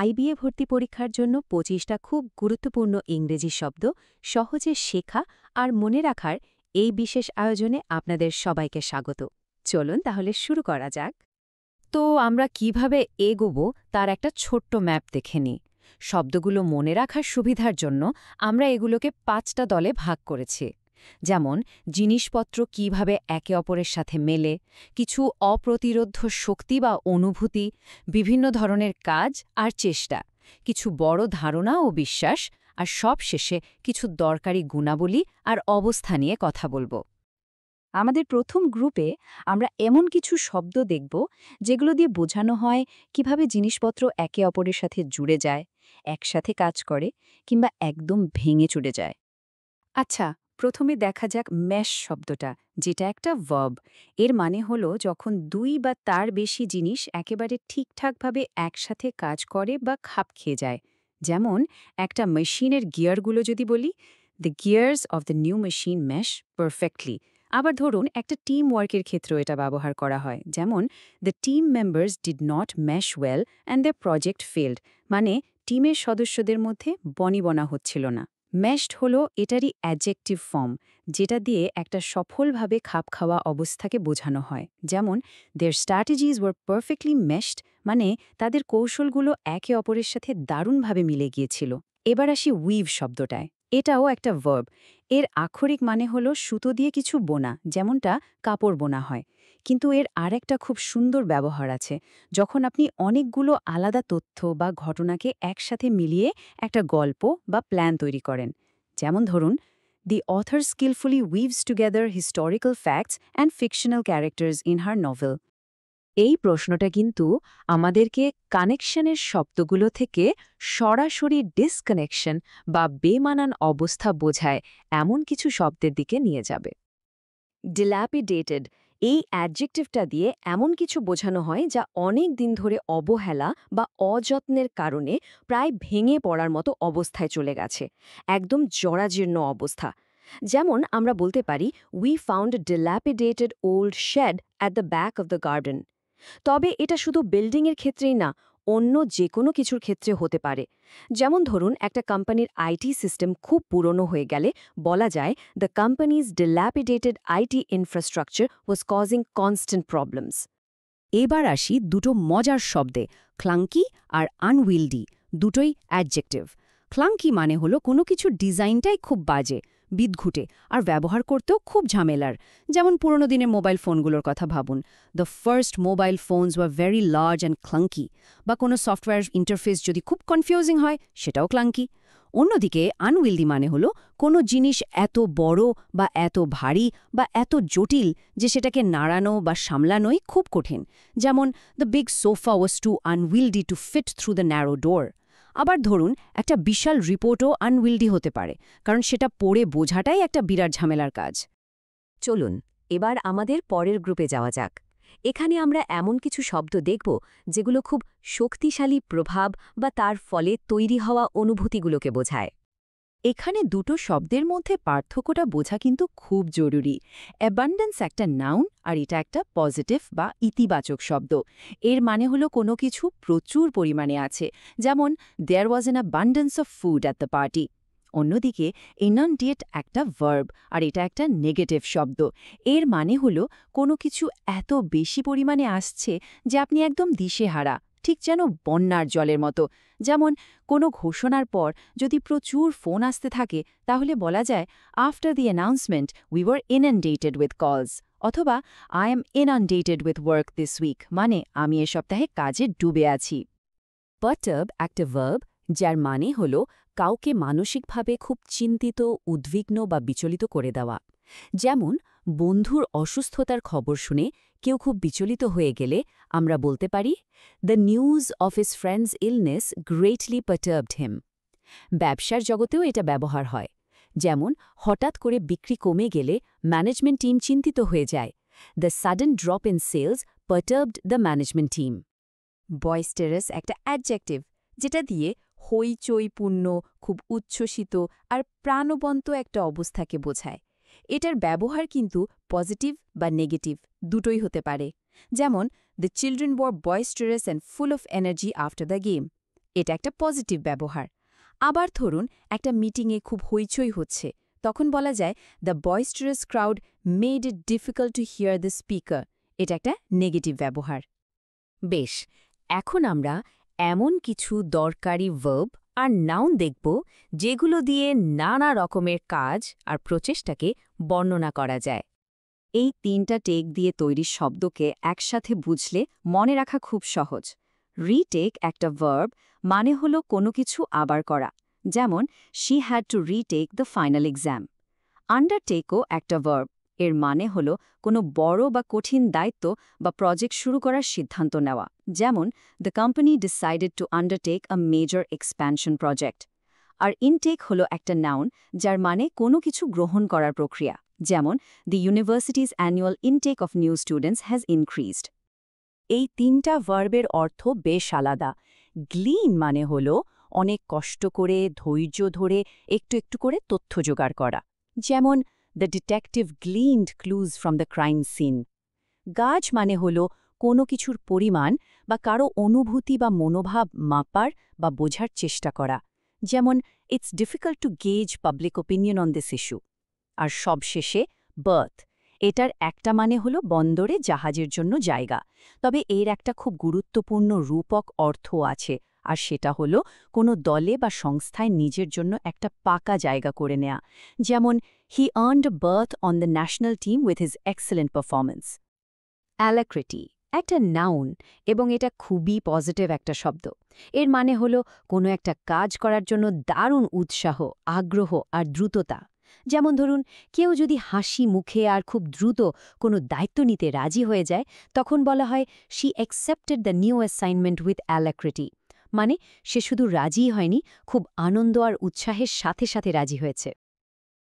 IBA ভর্তি পরীক্ষার জন্য ২৫টা খুব গুরুত্বপূর্ণ ইংরেজি শব্দ সহজে শেখা আর মনে রাখার এই বিশেষ আয়োজনে আপনাদের সবাইকে স্বাগত। চলুন তাহলে শুরু করা যাক। তো আমরা কিভাবে এগোবো তার একটা ছোট্ট ম্যাপ দেখে নিই। শব্দগুলো মনে রাখার সুবিধার জন্য আমরা এগুলোকে ৫টা দলে ভাগ করেছি। যেমন জিনিসপত্র কিভাবে একে অপরের সাথে মেলে, কিছু অপ্রতিরোধ্য শক্তি বা অনুভূতি, বিভিন্ন ধরনের কাজ আর চেষ্টা, কিছু বড় ধারণা ও বিশ্বাস, আর সবশেষে কিছু দরকারি গুণাবলী আর অবস্থা নিয়ে কথা বলবো। আমাদের প্রথম গ্রুপে আমরা এমন কিছু শব্দ দেখব যেগুলো দিয়ে বোঝানো হয় কিভাবে জিনিসপত্র একে অপরের সাথে জুড়ে যায়, একসাথে কাজ করে কিংবা একদম ভেঙে চুরে যায়। আচ্ছা, প্রথমে দেখা যাক ম্যাশ শব্দটা, যেটা একটা ভার্ব। এর মানে হলো যখন দুই বা তার বেশি জিনিস একেবারে ঠিকঠাকভাবে একসাথে কাজ করে বা খাপ খেয়ে যায়। যেমন একটা মেশিনের গিয়ারগুলো যদি বলি, the gears of the new machine mash perfectly. আবার ধরুন একটা টিম ওয়ার্কের ক্ষেত্রেও এটা ব্যবহার করা হয়, যেমন the team members did not mesh well and the project failed, মানে টিমের সদস্যদের মধ্যে বনিবনা হচ্ছিল না। ম্যাশড হলো এটারই অ্যাডজেক্টিভ ফর্ম, যেটা দিয়ে একটা সফলভাবে খাপ খাওয়া অবস্থাকে বোঝানো হয়। যেমন দেয়ার স্ট্র্যাটেজিজ ওয়ার পারফেক্টলি ম্যাশড, মানে তাদের কৌশলগুলো একে অপরের সাথে দারুণভাবে মিলে গিয়েছিল। এবার আসি উইভ শব্দটায়। এটাও একটা ভার্ব। এর আক্ষরিক মানে হলো সুতো দিয়ে কিছু বোনা, যেমনটা কাপড় বোনা হয়। কিন্তু এর আরেকটা খুব সুন্দর ব্যবহার আছে, যখন আপনি অনেকগুলো আলাদা তথ্য বা ঘটনাকে একসাথে মিলিয়ে একটা গল্প বা প্ল্যান তৈরি করেন। যেমন ধরুন, দি author skilfully উইভস together historical facts and fictional characters in her novel. এই প্রশ্নটা কিন্তু আমাদেরকে কানেকশনের শব্দগুলো থেকে সরাসরি ডিসকানেকশন বা বেমানান অবস্থা বোঝায় এমন কিছু শব্দের দিকে নিয়ে যাবে। ডিল্যাপিডেটেড, এই অ্যাডজেক্টিভটা দিয়ে এমন কিছু বোঝানো হয় যা অনেক দিন ধরে অবহেলা বা অযত্নের কারণে প্রায় ভেঙে পড়ার মতো অবস্থায় চলে গেছে, একদম জরাজীর্ণ অবস্থা। যেমন আমরা বলতে পারি, we found dilapidated old shed at the back of the garden. তবে এটা শুধু বিল্ডিংয়ের ক্ষেত্রেই না, অন্য যে কোনো কিছুর ক্ষেত্রে হতে পারে। যেমন ধরুন একটা কোম্পানির আইটি সিস্টেম খুব পুরনো হয়ে গেলে বলা যায়, the company's dilapidated IT infrastructure was causing constant problems. এবার আসি দুটো মজার শব্দে, ক্লাঙ্কি আর আনউইলডি। দুটোই অ্যাডজেক্টিভ। ক্লাঙ্কি মানে হলো কোনো কিছুর ডিজাইনটাই খুব বাজে, বিদঘুটে, আর ব্যবহার করতেও খুব ঝামেলার। যেমন পুরনো দিনের মোবাইল ফোনগুলোর কথা ভাবুন, the first mobile phones were very large and clunky. বা কোনো সফটওয়্যার ইন্টারফেস যদি খুব কনফিউজিং হয়, সেটাও ক্লাঙ্কি। অন্যদিকে আনউইলডি মানে হলো কোনো জিনিস এত বড় বা এত ভারী বা এত জটিল যে সেটাকে নাড়ানো বা সামলানোই খুব কঠিন। যেমন the big sofa was too unwieldy to fit through the narrow door. আবার ধরুন একটা বিশাল রিপোর্টও আনউইলডি হতে পারে, কারণ সেটা পড়ে বোঝাটাই একটা বিরাট ঝামেলার কাজ। চলুন এবার আমাদের পরের গ্রুপে যাওয়া যাক। এখানে আমরা এমন কিছু শব্দ দেখব যেগুলো খুব শক্তিশালী প্রভাব বা তার ফলে তৈরি হওয়া অনুভূতিগুলোকে বোঝায়। এখানে দুটো শব্দের মধ্যে পার্থক্যটা বোঝা কিন্তু খুব জরুরি। অ্যাবান্ডেন্স একটা নাউন আর এটা একটা পজিটিভ বা ইতিবাচক শব্দ। এর মানে হলো কোনো কিছু প্রচুর পরিমাণে আছে, যেমন there was an abundance of food at the party. অন্যদিকে ইনন্ডিয়েট একটা ভার্ব, আর এটা একটা নেগেটিভ শব্দ। এর মানে হলো কোনো কিছু এত বেশি পরিমাণে আসছে যে আপনি একদম দিশেহারা, ঠিক যেন বন্যার জলের মতো। যেমন কোনো ঘোষণার পর যদি প্রচুর ফোন আসতে থাকে, তাহলে বলা যায়, after the announcement we were inundated with calls. অথবা I am inundated with work this week, মানে আমি এ সপ্তাহে কাজে ডুবে আছি। পারটার্ব একটা ভার্ব, যার মানে হল কাউকে মানসিকভাবে খুব চিন্তিত, উদ্বিগ্ন বা বিচলিত করে দেওয়া। যেমন বন্ধুর অসুস্থতার খবর শুনে কেউ খুব বিচলিত হয়ে গেলে আমরা বলতে পারি, the news of his friend's illness greatly perturbed him. ব্যবসার জগতেও এটা ব্যবহার হয়। যেমন হঠাৎ করে বিক্রি কমে গেলে ম্যানেজমেন্ট টিম চিন্তিত হয়ে যায়, the sudden drop in sales perturbed the management team. Boisterous একটা অ্যাডজেক্টিভ, যেটা দিয়ে হইচইপূর্ণ, খুব উচ্ছ্বসিত আর প্রাণবন্ত একটা অবস্থাকে বোঝায়। এটার ব্যবহার কিন্তু পজিটিভ বা নেগেটিভ দুটোই হতে পারে। যেমন the children were boisterous and full of energy after the game. এটা একটা পজিটিভ ব্যবহার। আবার ধরুন একটা মিটিংয়ে খুব হইচই হচ্ছে, তখন বলা যায় the boisterous crowd made it difficult to hear the speaker. এটা একটা নেগেটিভ ব্যবহার। বেশ, এখন আমরা এমন কিছু দরকারি ভার্ব আর নাউন দেখব যেগুলো দিয়ে নানা রকমের কাজ আর প্রচেষ্টাকে বর্ণনা করা যায়। এই 3টা টেক দিয়ে তৈরি শব্দকে একসাথে বুঝলে মনে রাখা খুব সহজ। রিটেক একটা ভার্ব, মানে হলো কোনো কিছু আবার করা, যেমন she had to retake the final exam. আন্ডারটেকও একটা ভার্ব, এর মানে হলো কোনো বড় বা কঠিন দায়িত্ব বা প্রজেক্ট শুরু করার সিদ্ধান্ত নেওয়া, যেমন the company decided to undertake a major expansion project. আর ইনটেক হলো একটা নাউন, যার মানে কোনো কিছু গ্রহণ করার প্রক্রিয়া, যেমন the universities annual intake of new students has increased. এই 3টা ভার্বের অর্থ বেশ আলাদা। গ্লিন মানে হল অনেক কষ্ট করে, ধৈর্য ধরে একটু একটু করে তথ্য জোগাড় করা, যেমন the detective gleaned clues from the crime scene. Gauge মানে হল কোনো কিছুর পরিমাণ বা কারো অনুভূতি বা মনোভাব মাপার বা বোঝার চেষ্টা করা, যেমন it's difficult to gauge public opinion on this issue. আর সবশেষে বার্থ, এটার একটা মানে হলো বন্দরে জাহাজের জন্য জায়গা, তবে এর একটা খুব গুরুত্বপূর্ণ রূপক অর্থ আছে, আর সেটা হলো কোনো দলে বা সংস্থায় নিজের জন্য একটা পাকা জায়গা করে নেয়া, যেমন he earned a berth on the national team with his excellent performance. Alacrity একটা নাউন এবং এটা খুবই পজিটিভ একটা শব্দ। এর মানে হলো কোনো একটা কাজ করার জন্য দারুণ উৎসাহ, আগ্রহ আর দ্রুততা। যেমন ধরুন, কেউ যদি হাসি মুখে আর খুব দ্রুত কোনো দায়িত্ব নিতে রাজি হয়ে যায়, তখন বলা হয় she accepted the new assignment with alacrity. মানে সে শুধু রাজিই হয়নি, খুব আনন্দ আর উৎসাহের সাথে সাথে রাজি হয়েছে।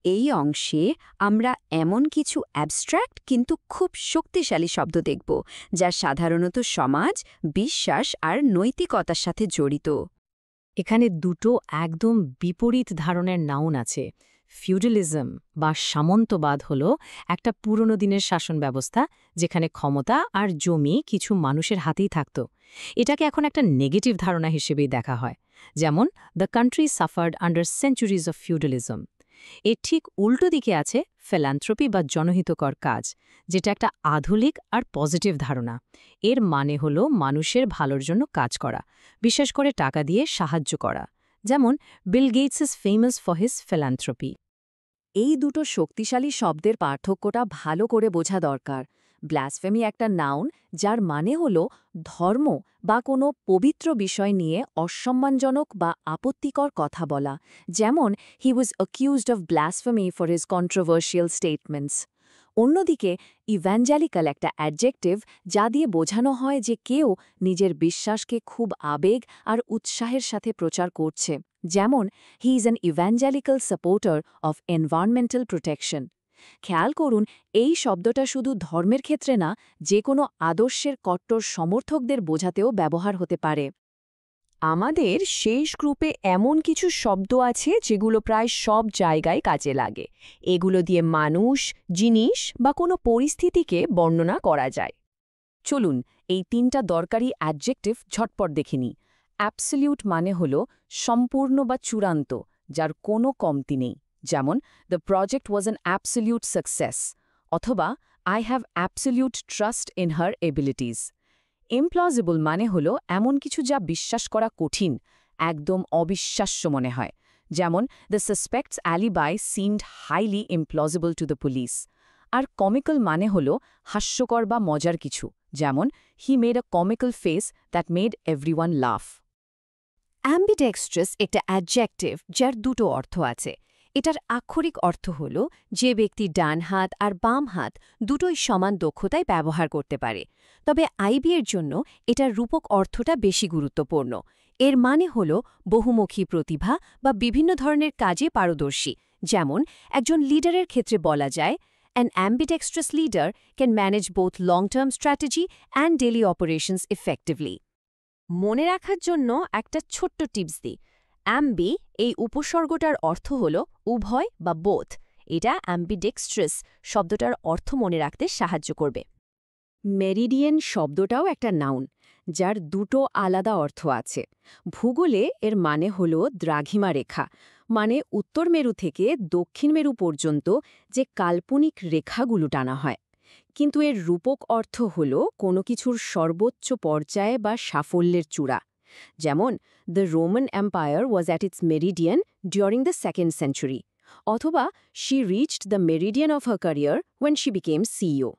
এই অংশে আমরা এমন কিছু অ্যাবস্ট্র্যাক্ট কিন্তু খুব শক্তিশালী শব্দ দেখব, যা সাধারণত সমাজ, বিশ্বাস আর নৈতিকতার সাথে জড়িত। এখানে দুটো একদম বিপরীত ধারণের নাউন আছে। ফিউডালিজম বা সামন্তবাদ হল একটা পুরনো দিনের শাসন ব্যবস্থা, যেখানে ক্ষমতা আর জমি কিছু মানুষের হাতেই থাকত। এটাকে এখন একটা নেগেটিভ ধারণা হিসেবেই দেখা হয়, যেমন the country suffered under centuries of feudalism. এর ঠিক উল্টো দিকে আছে ফিল্যান্থ্রপি বা জনহিতকর কাজ, যেটা একটা আধুনিক আর পজিটিভ ধারণা। এর মানে হল মানুষের ভালোর জন্য কাজ করা, বিশেষ করে টাকা দিয়ে সাহায্য করা, যেমন Bill Gates is famous for his philanthropy. এই দুটো শক্তিশালী শব্দের পার্থক্যটা ভালো করে বোঝা দরকার। ব্লাসফেমি একটা নাউন, যার মানে হল ধর্ম বা কোনো পবিত্র বিষয় নিয়ে অসম্মানজনক বা আপত্তিকর কথা বলা, যেমন he was accused of blasphemy for his controversial statements. অন্যদিকে ইভ্যাঞ্জেলিক্যাল একটা অ্যাডজেক্টিভ, যা দিয়ে বোঝানো হয় যে কেউ নিজের বিশ্বাসকে খুব আবেগ আর উৎসাহের সাথে প্রচার করছে, যেমন he is an evangelical supporter of environmental protection. খেয়াল করুন, এই শব্দটা শুধু ধর্মের ক্ষেত্রে না, যে কোনো আদর্শের কট্টর সমর্থকদের বোঝাতেও ব্যবহার হতে পারে। আমাদের শেষ গ্রুপে এমন কিছু শব্দ আছে যেগুলো প্রায় সব জায়গায় কাজে লাগে। এগুলো দিয়ে মানুষ, জিনিস বা কোনো পরিস্থিতিকে বর্ণনা করা যায়। চলুন এই 3টা দরকারি অ্যাডজেক্টিভ ঝটপট দেখে নিই। অ্যাবসলিউট মানে হল সম্পূর্ণ বা চূড়ান্ত, যার কোনো কমতি নেই, যেমন the project was an absolute success, অথবা I have absolute trust in her abilities. Implausible মানে হল এমন কিছু যা বিশ্বাস করা কঠিন, একদম অবিশ্বাস্য মনে হয়, যেমন the suspect's alibi seemed highly implausible to the police. আর কমিক্যাল মানে হল হাস্যকর বা মজার কিছু, যেমন he made a comical face that made everyone laugh. Ambidextrous একটা অ্যাডজেক্টিভ যার দুটো অর্থ আছে। এটার আক্ষরিক অর্থ হল যে ব্যক্তি ডান হাত আর বাম হাত দুটোই সমান দক্ষতায় ব্যবহার করতে পারে। তবে আইবি এর জন্য এটার রূপক অর্থটা বেশি গুরুত্বপূর্ণ। এর মানে হল বহুমুখী প্রতিভা বা বিভিন্ন ধরনের কাজে পারদর্শী, যেমন একজন লিডারের ক্ষেত্রে বলা যায় an ambidextrous leader can manage both long term strategy and daily operations effectively. মনে রাখার জন্য একটা ছোট্ট টিপস দিই। অ্যাম্বি এই উপসর্গটার অর্থ হল উভয় বা বোথ। এটা অ্যাম্বিডেক্সট্রাস শব্দটার অর্থ মনে রাখতে সাহায্য করবে। মেরিডিয়ান শব্দটাও একটা নাউন, যার দুটো আলাদা অর্থ আছে। ভূগোলে এর মানে হল দ্রাঘিমা রেখা, মানে উত্তর মেরু থেকে দক্ষিণ মেরু পর্যন্ত যে কাল্পনিক রেখাগুলো টানা হয়। কিন্তু এর রূপক অর্থ হল কোনো কিছুর সর্বোচ্চ পর্যায়ে বা সাফল্যের চূড়া। যেমন, the Roman Empire was at its meridian during the 2nd century, অথবা she reached the meridian of her career when she became CEO.